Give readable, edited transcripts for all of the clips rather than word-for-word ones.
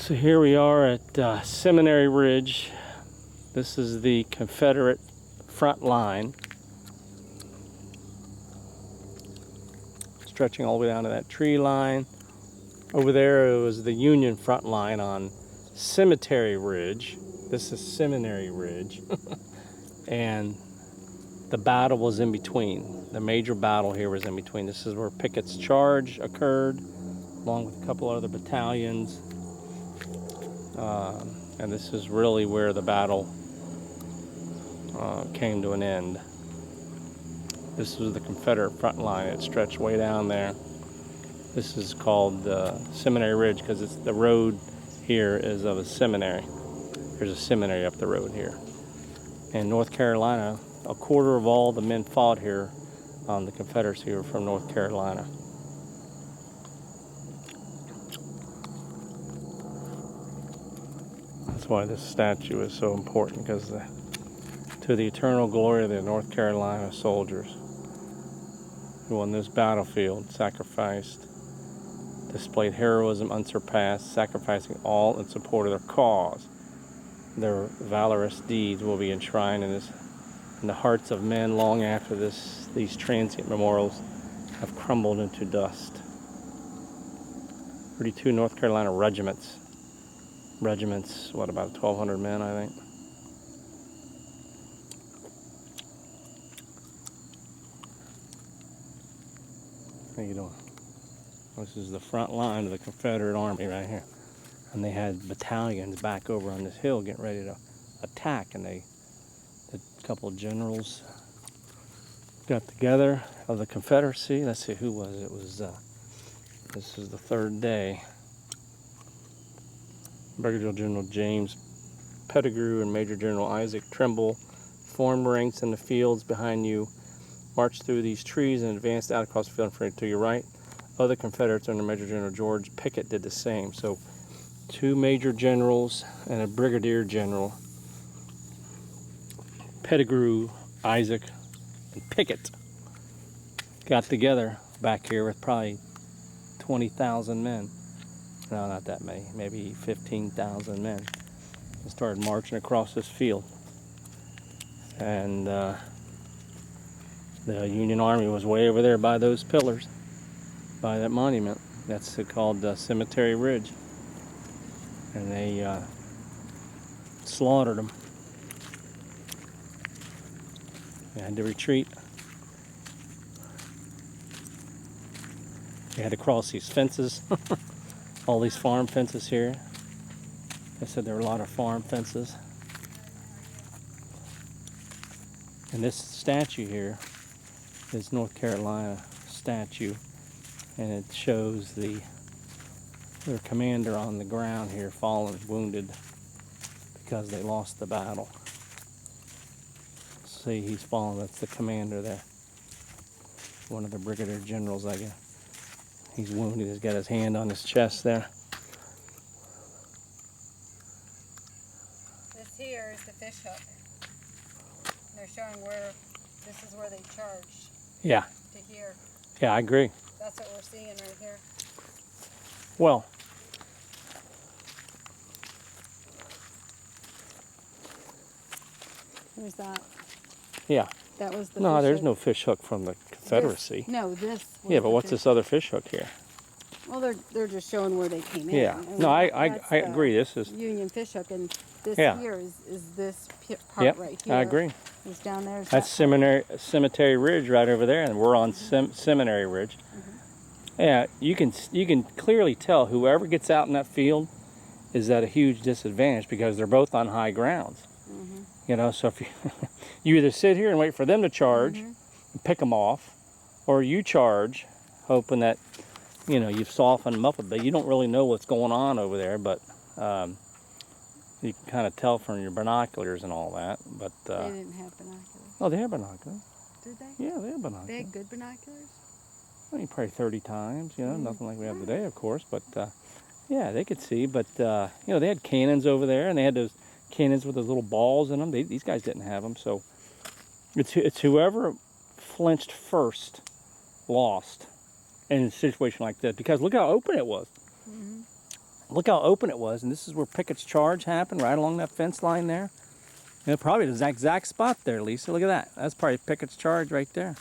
So here we are at Seminary Ridge. This is the Confederate front line, stretching all the way down to that tree line. Over there it was the Union front line on Cemetery Ridge. This is Seminary Ridge. And the battle was in between. The major battle here was in between. This is where Pickett's charge occurred, along with a couple other battalions. And this is really where the battle came to an end. This was the Confederate front line. It stretched way down there. This is called Seminary Ridge because it's the road here is of a seminary. There's a seminary up the road here. In North Carolina, a quarter of all the men fought here on the Confederacy were from North Carolina. That's why this statue is so important, because to the eternal glory of the North Carolina soldiers who on this battlefield sacrificed, displayed heroism unsurpassed, sacrificing all in support of their cause. Their valorous deeds will be enshrined in the hearts of men long after these transient memorials have crumbled into dust. 32 North Carolina regiments, what, about 1,200 men, I think. How you doing? This is the front line of the Confederate Army right here. And they had battalions back over on this hill getting ready to attack, and a couple of generals got together of the Confederacy. Let's see, who was it? It was, this is the third day. Brigadier General James Pettigrew and Major General Isaac Trimble formed ranks in the fields behind you, marched through these trees and advanced out across the field to your right. Other Confederates under Major General George Pickett did the same. So 2 major generals and a brigadier general, Pettigrew, Isaac, and Pickett, got together back here with probably 20,000 men. No, not that many, maybe 15,000 men. And started marching across this field. And the Union Army was way over there by those pillars, by that monument. That's called Cemetery Ridge. And they slaughtered them. They had to retreat. They had to cross these fences. All these farm fences here. They said there were a lot of farm fences. And this statue here is North Carolina statue, and it shows their commander on the ground here, fallen, wounded, because they lost the battle. See, he's fallen. That's the commander there. One of the brigadier generals, I guess. He's wounded. He's got his hand on his chest there. This here is the fish hook. They're showing where this is where they charged. Yeah. To here. Yeah, I agree. That's what we're seeing right here. Well, Where's that? yeah. That was the No, fish there's hook. no fish hook from the Confederacy. No, this. was Yeah, but the what's fish this other fish hook here? Well, they're just showing where they came in. Yeah. mean, No, I that's agree. the This is. Union fish hook, and this Yeah. here is this part Yep, right here. I agree. Is down there. Is That's that part? Cemetery Ridge right over there, and we're on Seminary Ridge. Yeah, you can clearly tell whoever gets out in that field is at a huge disadvantage because they're both on high grounds. You know, so if you either sit here and wait for them to charge and pick them off, or you charge, hoping that you've softened them up a bit. You don't really know what's going on over there, but you can kind of tell from your binoculars and all that. But They didn't have binoculars. oh, they have binoculars. Did they? Yeah, they have binoculars. They had good binoculars? I mean, probably 30 times, nothing like we have today, of course, but yeah, they could see. But they had cannons over there, and they had those cannons with those little balls in them. These guys didn't have them, so it's whoever flinched first lost in a situation like that, because look how open it was. look how open it was, and this is where Pickett's charge happened, right along that fence line there. And probably the exact spot there, Lisa. Look at that. That's probably Pickett's charge right there.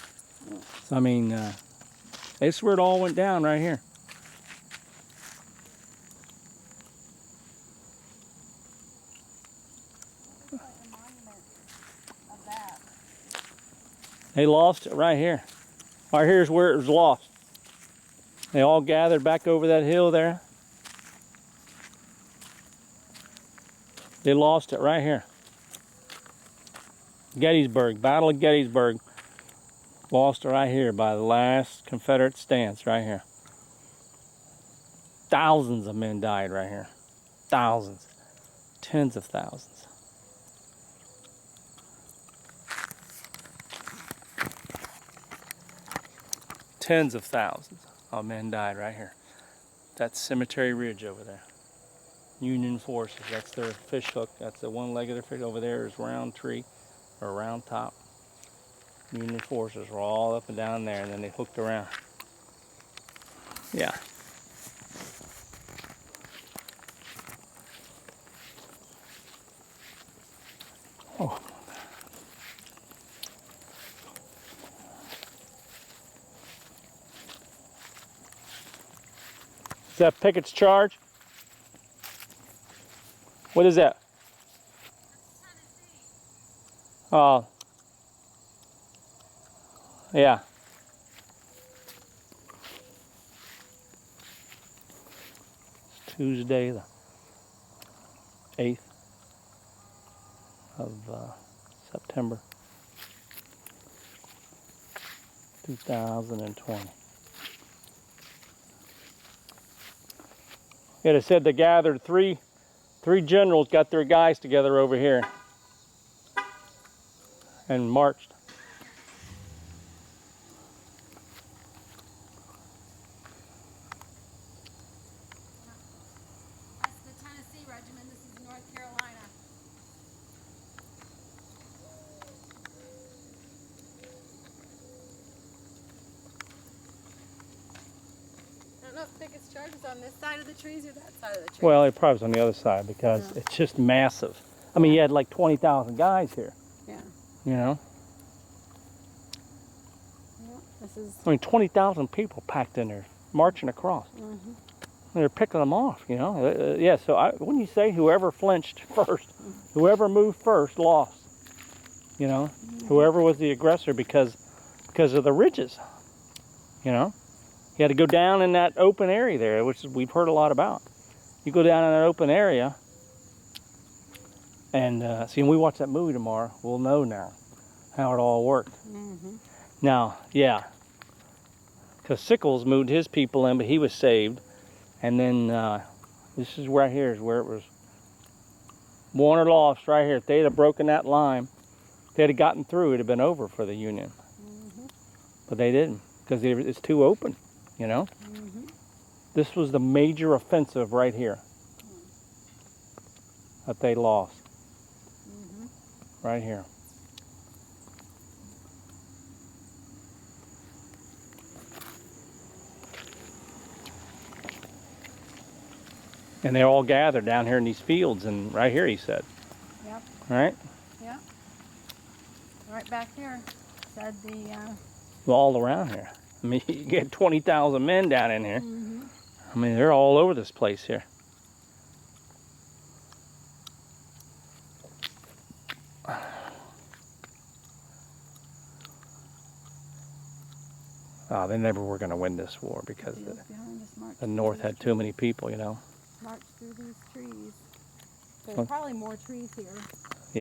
So I mean, it's where it all went down right here. Looks like a monument of that. They lost it right here. Right here's where it was lost. They all gathered back over that hill there. They lost it right here. Gettysburg, Battle of Gettysburg. Lost it right here by the last Confederate stance right here. Thousands of men died right here. Thousands. Tens of thousands. Tens of thousands of men died right here. That's Cemetery Ridge over there. Union forces, that's their fish hook. That's the one leg of their fish. Over there is Round Tree, or Round Top. Union forces were all up and down there, and then they hooked around. Yeah. Oh. Is that Pickett's charge? What is that? Oh. Yeah. It's Tuesday the 8th of September 2020. Yeah, they said they gathered three generals, got their guys together over here and marched. That's the Tennessee Regiment. This is North Carolina. I don't know if Pickett's charge is on this side of the trees or that side of the trees. Well, it probably was on the other side because Yeah. it's just massive. I mean, you had like 20,000 guys here, Yeah. you know? Yeah. This is. I mean, 20,000 people packed in there, marching across. Mm-hmm. They're picking them off, you know? Yeah, so wouldn't you say whoever flinched first, whoever moved first lost, you know? Whoever was the aggressor because of the ridges, you know? You had to go down in that open area there, which we've heard a lot about. You go down in that open area, and see, when we watch that movie tomorrow, we'll know now how it all worked. Mm-hmm. Now, yeah, because Sickles moved his people in, but he was saved. And then this is right here is where it was won or lost right here. If they'd have broken that line, if they'd have gotten through, it'd have been over for the Union. Mm-hmm. But they didn't because it's too open, you know? Mm-hmm. This was the major offensive right here that they lost. Mm-hmm. Right here. And they're all gathered down here in these fields, and right here, he said. Yep. Right? Yep. Right back here. Said the. All around here. I mean, you get 20,000 men down in here. Mm-hmm. I mean, they're all over this place here. Oh, they never were going to win this war because the North had too many people, you know. March through these trees. There's probably more trees here.